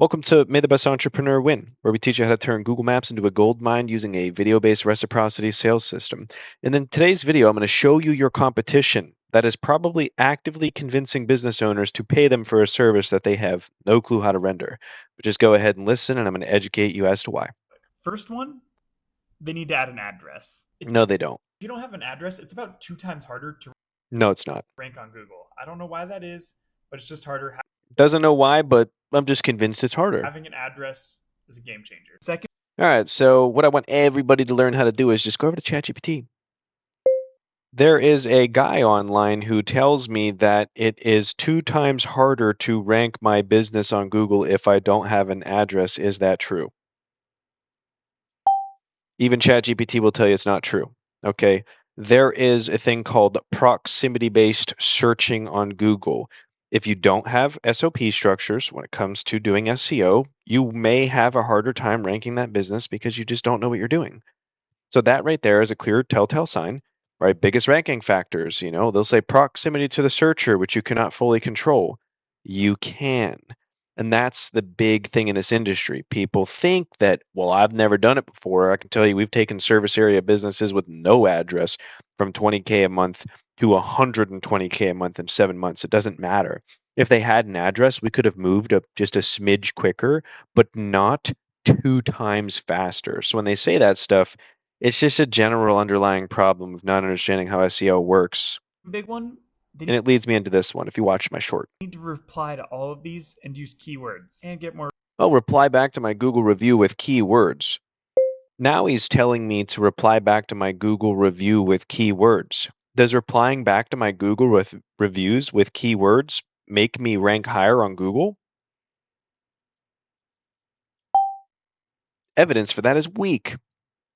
Welcome to May the Best Entrepreneur Win, where we teach you how to turn Google Maps into a gold mine using a video-based reciprocity sales system. And in today's video, I'm going to show you your competition that is probably actively convincing business owners to pay them for a service that they have no clue how to render. But just go ahead and listen, and I'm going to educate you as to why. First one, they need to add an address. If No, they don't. you don't have an address, it's about 2 times harder to No, it's not. rank on Google. I don't know why that is, but it's just harder. Doesn't know why, but I'm just convinced it's harder. Having an address is a game changer. Second, All right, so what I want everybody to learn how to do is just go over to ChatGPT. There is a guy online who tells me that it is 2 times harder to rank my business on Google if I don't have an address. Is that true? Even ChatGPT will tell you it's not true. Okay. There is a thing called proximity based searching on Google. If you don't have SOP structures when it comes to doing SEO, you may have a harder time ranking that business because you just don't know what you're doing. So that right there is a clear telltale sign, right? Biggest ranking factors, they'll say proximity to the searcher, which you cannot fully control. You can. And that's the big thing in this industry. People think that, well, I've never done it before. I can tell you we've taken service area businesses with no address from 20K a month to 120K a month in 7 months. It doesn't matter. If they had an address, we could have moved up just a smidge quicker, but not 2 times faster. So when they say that stuff, it's just a general underlying problem of not understanding how SEO works. big one, they And it leads me into this one if you watch my short. need to reply to all of these and use keywords and get more. Oh, reply back to my Google review with keywords. Now he's telling me to reply back to my Google review with keywords. Does replying back to my Google reviews with keywords make me rank higher on Google? Evidence for that is weak.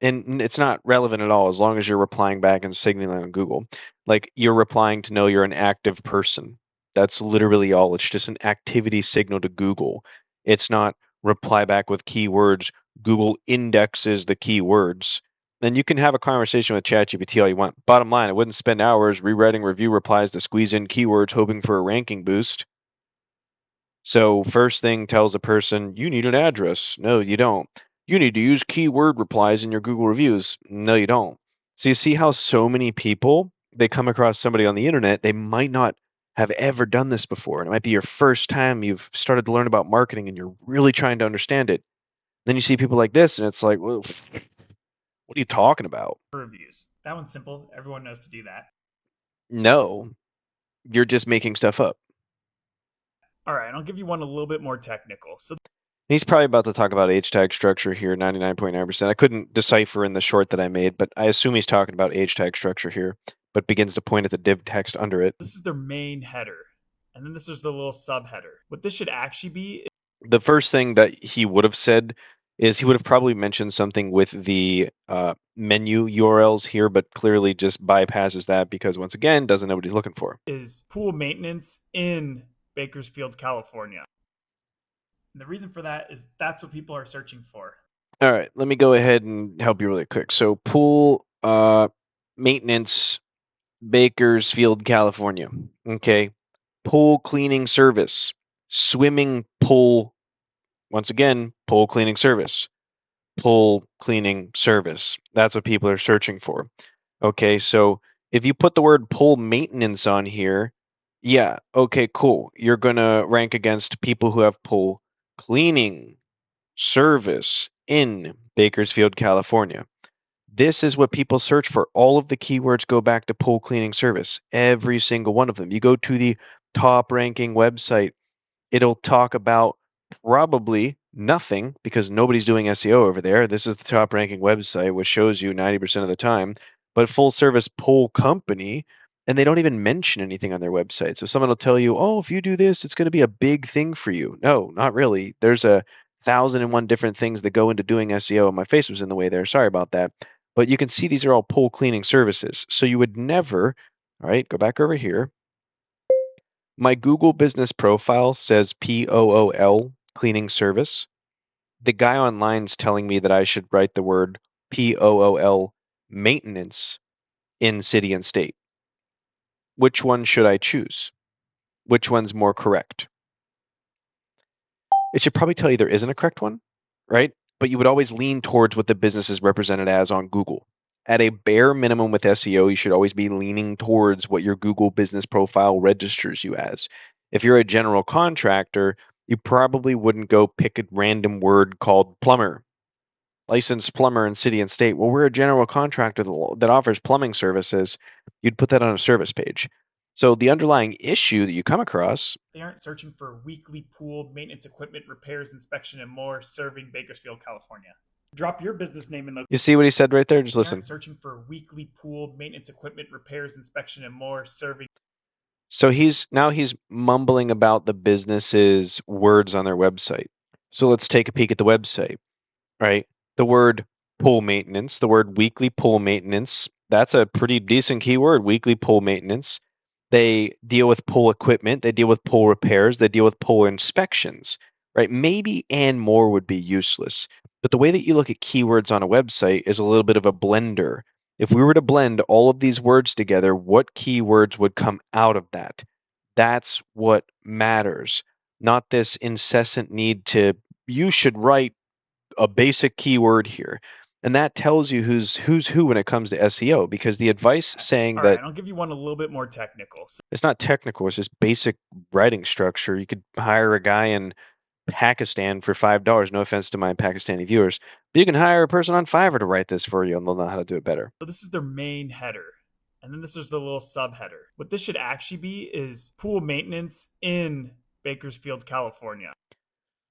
And it's not relevant at all as long as you're replying back and signaling on Google. Like you're replying to know you're an active person. That's literally all. It's just an activity signal to Google. It's not reply back with keywords. Google indexes the keywords. Then you can have a conversation with ChatGPT all you want. Bottom line, I wouldn't spend hours rewriting review replies to squeeze in keywords hoping for a ranking boost. So first thing tells a person, you need an address. No, you don't. You need to use keyword replies in your Google reviews. No, you don't. So you see how so many people, they come across somebody on the internet, they might not have ever done this before. And it might be your first time you've started to learn about marketing and you're really trying to understand it. Then you see people like this and it's like, well, what are you talking about? Reviews. That one's simple. Everyone knows to do that. No, you're just making stuff up. All right, I'll give you one a little bit more technical. So He's probably about to talk about H tag structure here, 99.9%. I couldn't decipher in the short that I made, but I assume he's talking about H tag structure here, but begins to point at the div text under it. this is their main header, and then this is the little subheader. What this should actually be. The first thing that he would have said is he would have probably mentioned something with the menu URLs here, but clearly just bypasses that because, once again, doesn't know what he's looking for. Is pool maintenance in Bakersfield, California. And the reason for that is that's what people are searching for. All right, let me go ahead and help you really quick. So pool maintenance, Bakersfield, California. Okay. Pool cleaning service, swimming pool, once again, pool cleaning service, pool cleaning service. That's what people are searching for. Okay, so if you put the word pool maintenance on here, yeah, okay, cool. You're going to rank against people who have pool cleaning service in Bakersfield, California. This is what people search for. All of the keywords go back to pool cleaning service, every single one of them. You go to the top ranking website, it'll talk about probably nothing because nobody's doing SEO over there. This is the top ranking website, which shows you 90% of the time, but full service pool company, and they don't even mention anything on their website. So someone will tell you, oh, if you do this, it's going to be a big thing for you. No, not really. There's 1,001 different things that go into doing SEO, and my face was in the way there. Sorry about that. But you can see these are all pool cleaning services. So you would never, all right, go back over here. My Google business profile says POOL cleaning service. The guy online's telling me that I should write the word POOL maintenance in city and state. Which one should I choose? Which one's more correct? It should probably tell you there isn't a correct one, right? But you would always lean towards what the business is represented as on Google. At a bare minimum with SEO, you should always be leaning towards what your Google business profile registers you as. If you're a general contractor, you probably wouldn't go pick a random word called plumber, licensed plumber in city and state. Well, we're a general contractor that offers plumbing services. You'd put that on a service page. So the underlying issue that you come across, They aren't searching for weekly pooled maintenance equipment repairs, inspection, and more serving Bakersfield, California. Drop your business name in the. you see what he said right there? Just They aren't listen. searching for weekly pooled maintenance equipment repairs, inspection, and more serving. So he's mumbling about the business's words on their website. So let's take a peek at the website, right? The word pool maintenance, the word weekly pool maintenance, that's a pretty decent keyword, weekly pool maintenance. They deal with pool equipment, they deal with pool repairs, they deal with pool inspections, right? Maybe and more would be useless. But the way that you look at keywords on a website is a little bit of a blender. If we were to blend all of these words together, what keywords would come out of that? That's what matters, not this incessant need to, you should write a basic keyword here. And that tells you who's who when it comes to SEO, because the advice saying All that right, I'll give you one a little bit more technical. it's not technical, it's just basic writing structure. You could hire a guy in Pakistan for $5. No offense to my Pakistani viewers, but you can hire a person on Fiverr to write this for you and they'll know how to do it better. So this is their main header. And then this is the little subheader. What this should actually be is pool maintenance in Bakersfield, California.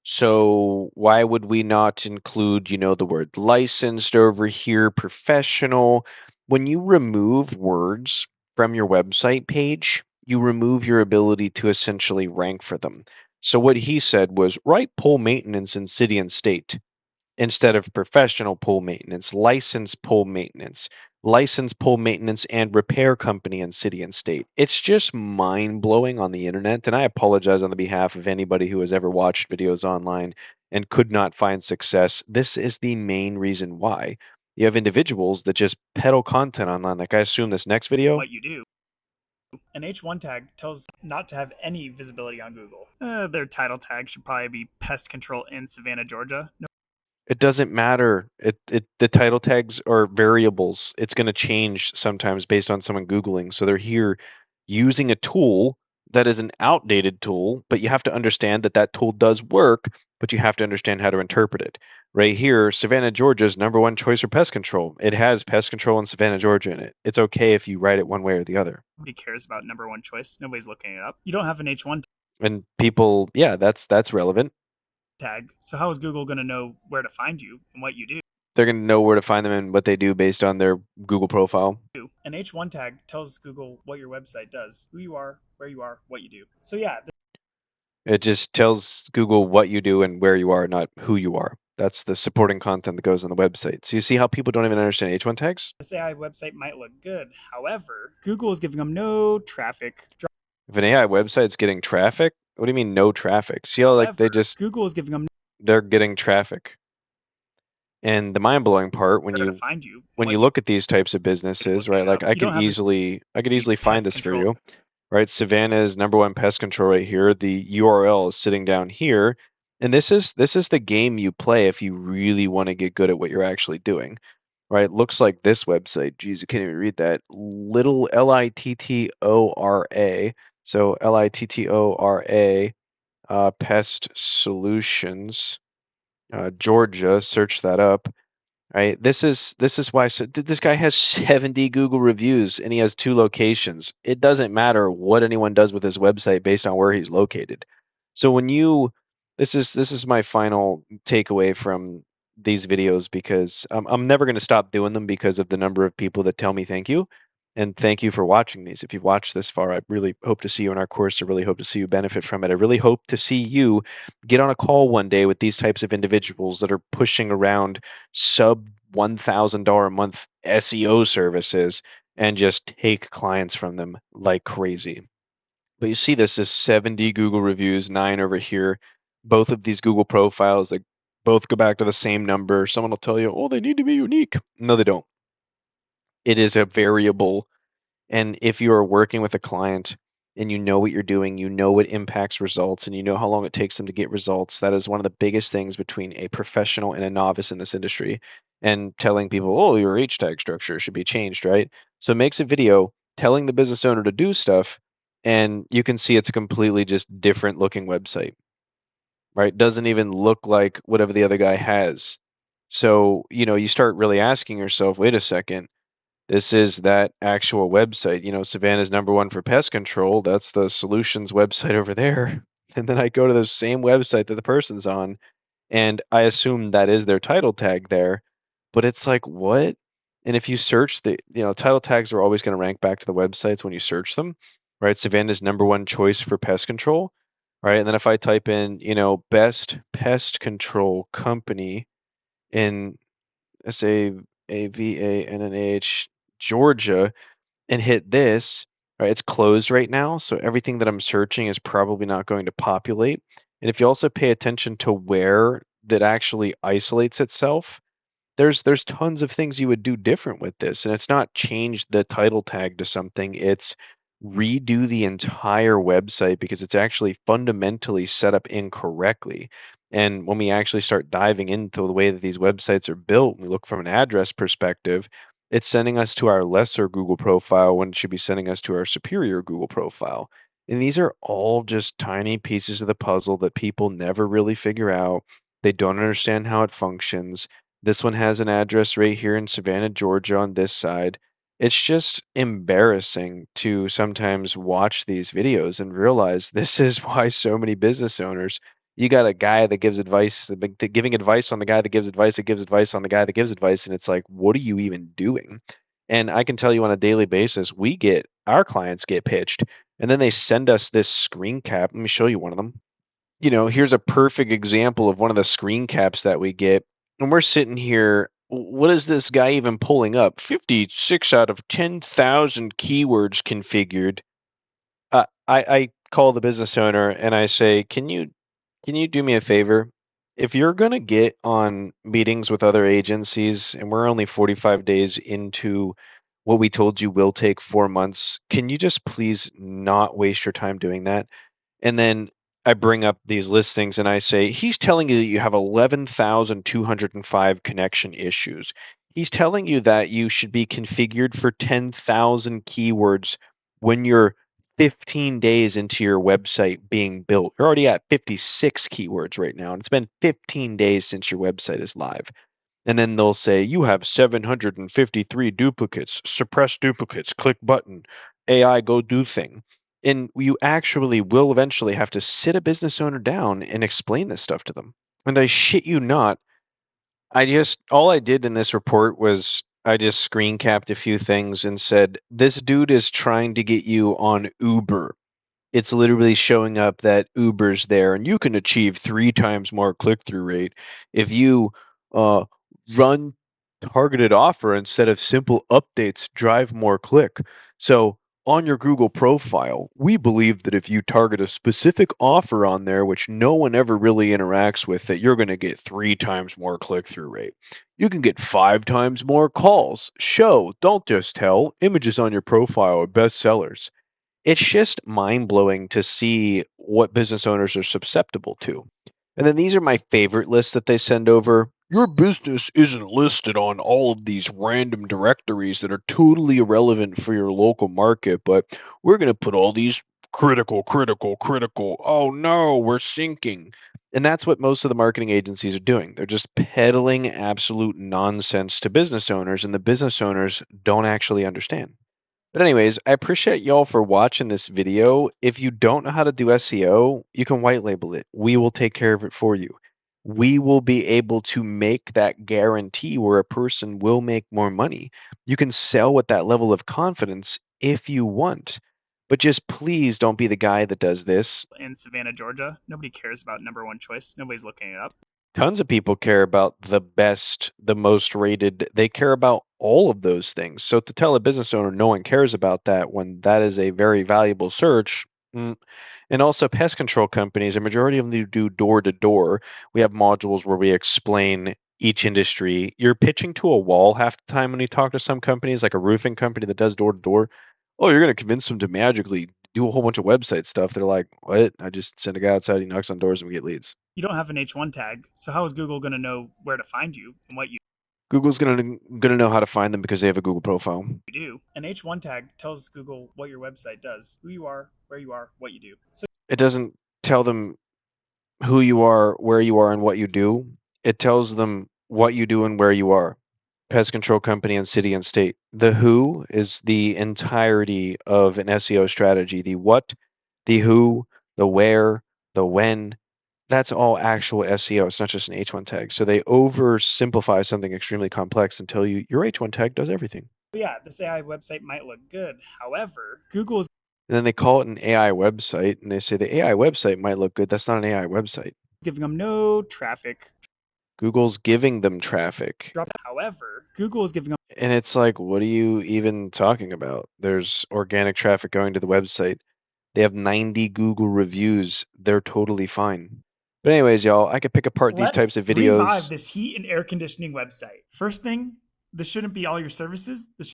So why would we not include, the word licensed over here, professional? When you remove words from your website page, you remove your ability to essentially rank for them. So what he said was write pool maintenance in city and state instead of professional pool maintenance, licensed pool maintenance and repair company in city and state. It's just mind blowing on the internet. And I apologize on the behalf of anybody who has ever watched videos online and could not find success. This is the main reason why. You have individuals that just peddle content online. Like I assume this next video, What you do. An H1 tag tells not to have any visibility on Google. Their title tag should probably be pest control in Savannah, Georgia. No. it doesn't matter. The title tags are variables. It's going to change sometimes based on someone Googling. So they're here using a tool that is an outdated tool, but you have to understand that that tool does work, but you have to understand how to interpret it. Right here, Savannah, Georgia's number one choice for pest control. It has pest control in Savannah, Georgia in it. It's okay if you write it one way or the other. Nobody cares about number one choice. Nobody's looking it up. You don't have an H1 And people, yeah, that's relevant. tag. So how is Google going to know where to find you and what you do? They're going to know where to find them and what they do based on their Google profile. An H1 tag tells Google what your website does, who you are, where you are, what you do. So yeah, It just tells Google what you do and where you are, not who you are. That's the supporting content that goes on the website. So you see how people don't even understand H1 tags? this AI website might look good. However, Google is giving them no traffic. If an AI website's getting traffic, what do you mean no traffic? See how like Google is giving them they're getting traffic. And the mind-blowing part when where to you find you. when you look at these types of businesses, right? Like I could easily find Pest this for control. you. Right? Savannah's number one pest control right here. The URL is sitting down here. And this is the game you play if you really want to get good at what you're actually doing. Right? Looks like this website. Geez, you can't even read that. Little Littora. So Littora, Pest Solutions, Georgia. Search that up. Right? This is why this guy has 70 Google reviews and he has 2 locations. It doesn't matter what anyone does with his website based on where he's located. So when you this is my final takeaway from these videos, because I'm never going to stop doing them because of the number of people that tell me thank you. And thank you for watching these. If you've watched this far, I really hope to see you in our course. I really hope to see you benefit from it. I really hope to see you get on a call one day with these types of individuals that are pushing around sub $1,000 a month SEO services and just take clients from them like crazy. But you see, this is 70 Google reviews, 9 over here. Both of these Google profiles, they both go back to the same number. Someone will tell you, oh, they need to be unique. No, they don't. It is a variable. And if you are working with a client and you know what you're doing, you know what impacts results, and you know how long it takes them to get results, that is one of the biggest things between a professional and a novice in this industry. And telling people, oh, your H tag structure should be changed, right? So it makes a video telling the business owner to do stuff, and you can see it's a completely just different looking website, right? Doesn't even look like whatever the other guy has. So, you start really asking yourself, wait a second, this is that actual website. Savannah's number one for pest control. That's the solutions website over there. And then I go to the same website that the person's on, and I assume that is their title tag there. But it's like, what? And if you search title tags are always going to rank back to the websites when you search them, right? Savannah's number one choice for pest control, right? And then if I type in, best pest control company in SAVANNH, Georgia, and hit this, right? It's closed right now, so everything that I'm searching is probably not going to populate. And if you also pay attention to where that actually isolates itself, there's tons of things you would do different with this, and it's not change the title tag to something, it's redo the entire website because it's actually fundamentally set up incorrectly. And when we actually start diving into the way that these websites are built, we look from an address perspective, it's sending us to our lesser Google profile when it should be sending us to our superior Google profile. And these are all just tiny pieces of the puzzle that people never really figure out. They don't understand how it functions. This one has an address right here in Savannah, Georgia on this side. It's just embarrassing to sometimes watch these videos and realize this is why so many business owners, you got a guy that gives advice, giving advice on the guy that gives advice, that gives advice on the guy that gives advice. And it's like, what are you even doing? And I can tell you on a daily basis, our clients get pitched, and then they send us this screen cap. Let me show you one of them. Here's a perfect example of one of the screen caps that we get. And we're sitting here. What is this guy even pulling up? 56 out of 10,000 keywords configured. I call the business owner and I say, can you do me a favor? If you're going to get on meetings with other agencies and we're only 45 days into what we told you will take 4 months, can you just please not waste your time doing that? And then I bring up these listings and I say, he's telling you that you have 11,205 connection issues. He's telling you that you should be configured for 10,000 keywords when you're 15 days into your website being built. You're already at 56 keywords right now, and it's been 15 days since your website is live. And then they'll say, you have 753 duplicates, suppress duplicates, click button, AI go do thing. And you actually will eventually have to sit a business owner down and explain this stuff to them. And I shit you not, all I did in this report was I just screen capped a few things and said, this dude is trying to get you on Uber. It's literally showing up that Uber's there, and you can achieve 3 times more click-through rate if you uh, run targeted offer instead of simple updates drive more click. So on your Google profile, we believe that if you target a specific offer on there, which no one ever really interacts with, that you're going to get 3 times more click-through rate. You can get 5 times more calls. Show, don't just tell. Images on your profile are bestsellers. It's just mind blowing to see what business owners are susceptible to. And then these are my favorite lists that they send over. Your business isn't listed on all of these random directories that are totally irrelevant for your local market, but we're going to put all these critical, critical, critical. Oh no, we're sinking. And that's what most of the marketing agencies are doing. They're just peddling absolute nonsense to business owners, and the business owners don't actually understand. But anyways, I appreciate y'all for watching this video. If you don't know how to do SEO, you can white label it. We will take care of it for you. We will be able to make that guarantee where a person will make more money. You can sell with that level of confidence if you want. But just please don't be the guy that does this. In Savannah, Georgia. Nobody cares about number one choice. Nobody's looking it up. Tons of people care about the best, the most rated. They care about all of those things. So to tell a business owner no one cares about that when that is a very valuable search. And also pest control companies, a majority of them do door to door. We have modules where we explain each industry. You're pitching to a wall half the time when you talk to some companies, like a roofing company that does door to door. Oh, you're going to convince them to magically do a whole bunch of website stuff. They're like, what? I just send a guy outside, he knocks on doors, and we get leads. You don't have an H1 tag, so how is Google going to know where to find you and what you Google's gonna know how to find them because they have a Google profile. do? An H1 tag tells Google what your website does, who you are, where you are, what you do. So It doesn't tell them who you are, where you are, and what you do. It tells them what you do and where you are. Pest control company and city and state. The who is the entirety of an SEO strategy. The what, the who, the where, the when, that's all actual SEO. It's not just an H1 tag. So they oversimplify something extremely complex and tell you your H1 tag does everything. yeah, this AI website might look good. However, Google is And then they call it an AI website and they say the AI website might look good. That's not an AI website. giving them no traffic. Google's giving them traffic. However, Google is giving them And it's like, what are you even talking about? There's organic traffic going to the website. They have 90 Google reviews. They're totally fine. But anyways, y'all, I could pick apart these types let's of revive videos. this heat and air conditioning website. First thing, this shouldn't be all your services. This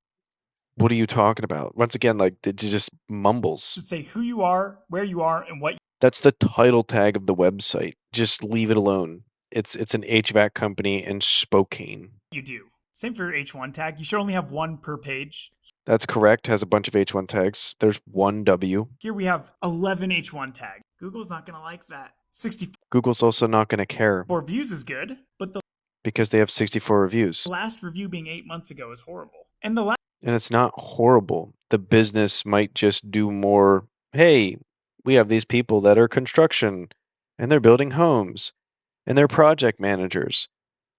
What are you talking about? Once again, like it just mumbles. should say who you are, where you are, and what That's the title tag of the website. Just leave it alone. It's an HVAC company in Spokane. you do. Same for your H1 tag. You should only have one per page. That's correct. Has a bunch of H1 tags. There's one W. Here we have 11 H1 tags. Google's not going to like that. 64 Google's also not going to care views is good, but the because they have 64 reviews. last review being 8 months ago is horrible. And the last And it's not horrible. The business might just do more. Hey, we have these people that are construction and they're building homes and they're project managers.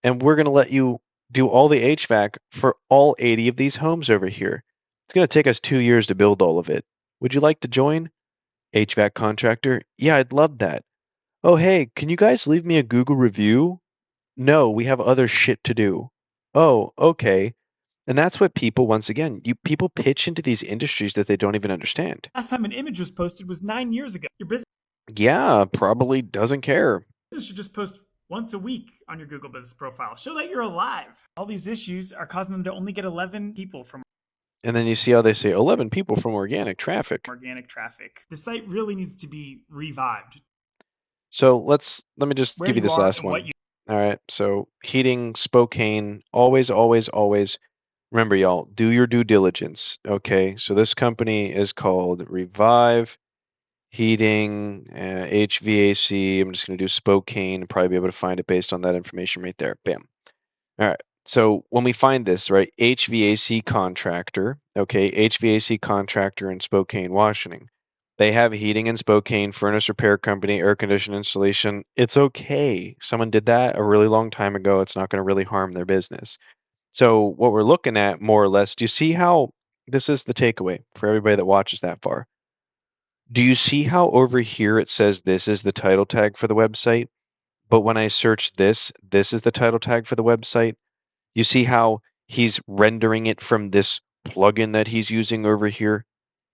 And we're going to let you do all the HVAC for all 80 of these homes over here. It's going to take us 2 years to build all of it. Would you like to join? HVAC contractor? Yeah, I'd love that. Oh, hey, can you guys leave me a Google review? No, we have other shit to do. Oh, okay. And that's what people, once again, people pitch into these industries that they don't even understand. time an image was posted was 9 years ago. Your business Yeah, probably doesn't care. should just post once a week on your Google business profile. Show that you're alive. All these issues are causing them to only get 11 people from And then you see how they say 11 people from organic traffic. organic traffic. The site really needs to be revived. So let me just Where give you you this are last and what one. you All right. So heating, Spokane, always, always, always. Remember, y'all, do your due diligence. Okay. So this company is called Revive Heating, HVAC. I'm just going to do Spokane and probably be able to find it based on that information right there. Bam. All right. So when we find this, right, HVAC contractor, okay, HVAC contractor in Spokane, Washington. They have heating in Spokane, furnace repair company, air conditioning installation. It's okay. Someone did that a really long time ago. It's not going to really harm their business. So what we're looking at more or less, do you see how this is the takeaway for everybody that watches that far? Do you see how over here it says this is the title tag for the website? But when I search this, this is the title tag for the website. You see how he's rendering it from this plugin that he's using over here?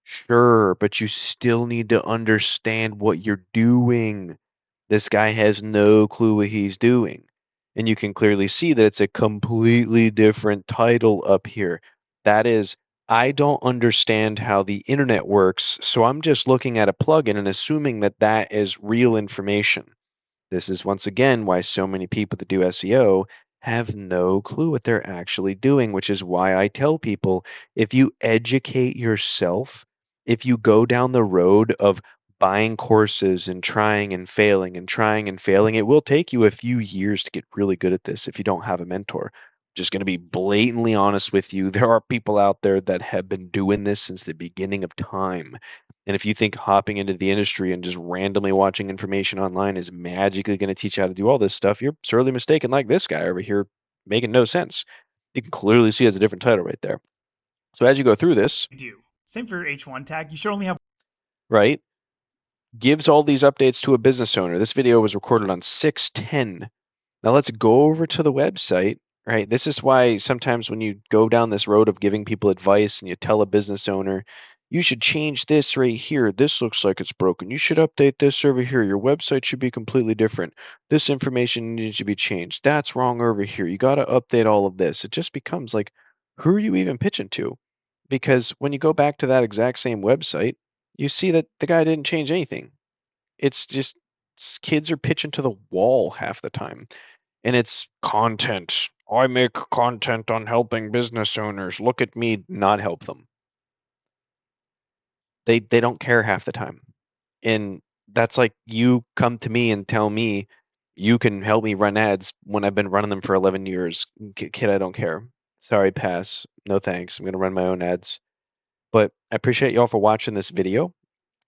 Sure, but you still need to understand what you're doing. This guy has no clue what he's doing. And you can clearly see that it's a completely different title up here. That is, I don't understand how the internet works, so I'm just looking at a plugin and assuming that that is real information. This is once again why so many people that do SEO have no clue what they're actually doing, which is why I tell people if you educate yourself, if you go down the road of buying courses and trying and failing, it will take you a few years to get really good at this if you don't have a mentor. Just going to be blatantly honest with you. There are people out there that have been doing this since the beginning of time. And if you think hopping into the industry and just randomly watching information online is magically going to teach you how to do all this stuff, you're sorely mistaken, like this guy over here, making no sense. You can clearly see it as a different title right there. So as you go through this, do. Same for your H1 tag. You should only have right, gives all these updates to a business owner. This video was recorded on 6/10. Now let's go over to the website, right? This is why sometimes when you go down this road of giving people advice and you tell a business owner, you should change this right here. This looks like it's broken. You should update this over here. Your website should be completely different. This information needs to be changed. That's wrong over here. You got to update all of this. It just becomes like, who are you even pitching to? Because when you go back to that exact same website, you see that the guy didn't change anything. It's just kids are pitching to the wall half the time. And it's content. I make content on helping business owners. Look at me not help them. They don't care half the time. And that's like you come to me and tell me you can help me run ads when I've been running them for 11 years. Kid, I don't care. Sorry, pass. No thanks. I'm going to run my own ads. But I appreciate y'all for watching this video.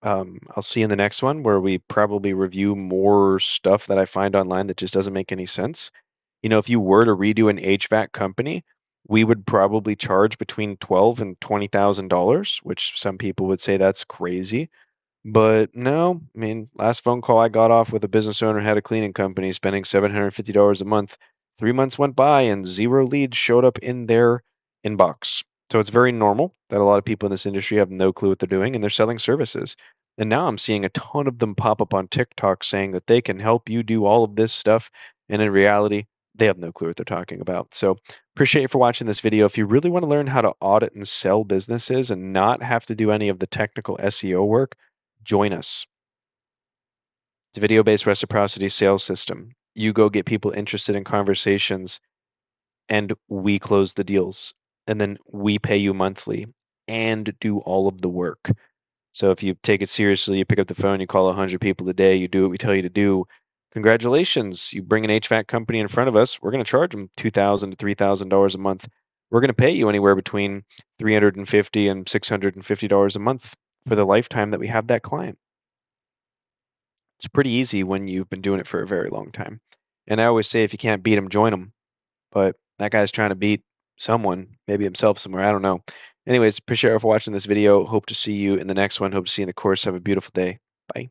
I'll see you in the next one where we probably review more stuff that I find online that just doesn't make any sense. If you were to redo an HVAC company, we would probably charge between 12 and $20,000, which some people would say that's crazy. But no, I mean, last phone call I got off with a business owner had a cleaning company spending $750 a month. 3 months went by and zero leads showed up in their inbox. So it's very normal that a lot of people in this industry have no clue what they're doing and they're selling services. And now I'm seeing a ton of them pop up on TikTok saying that they can help you do all of this stuff. And in reality, they have no clue what they're talking about. So appreciate you for watching this video. If you really want to learn how to audit and sell businesses and not have to do any of the technical SEO work, join us. It's a video-based reciprocity sales system. You go get people interested in conversations and we close the deals. And then we pay you monthly and do all of the work. So if you take it seriously, you pick up the phone, you call 100 people a day, you do what we tell you to do. Congratulations. You bring an HVAC company in front of us, we're going to charge them $2,000 to $3,000 a month. We're going to pay you anywhere between $350 and $650 a month for the lifetime that we have that client. It's pretty easy when you've been doing it for a very long time. And I always say if you can't beat them, join them. But that guy's trying to beat someone, maybe himself somewhere. I don't know. Anyways, appreciate you for watching this video. Hope to see you in the next one. Hope to see you in the course. Have a beautiful day. Bye.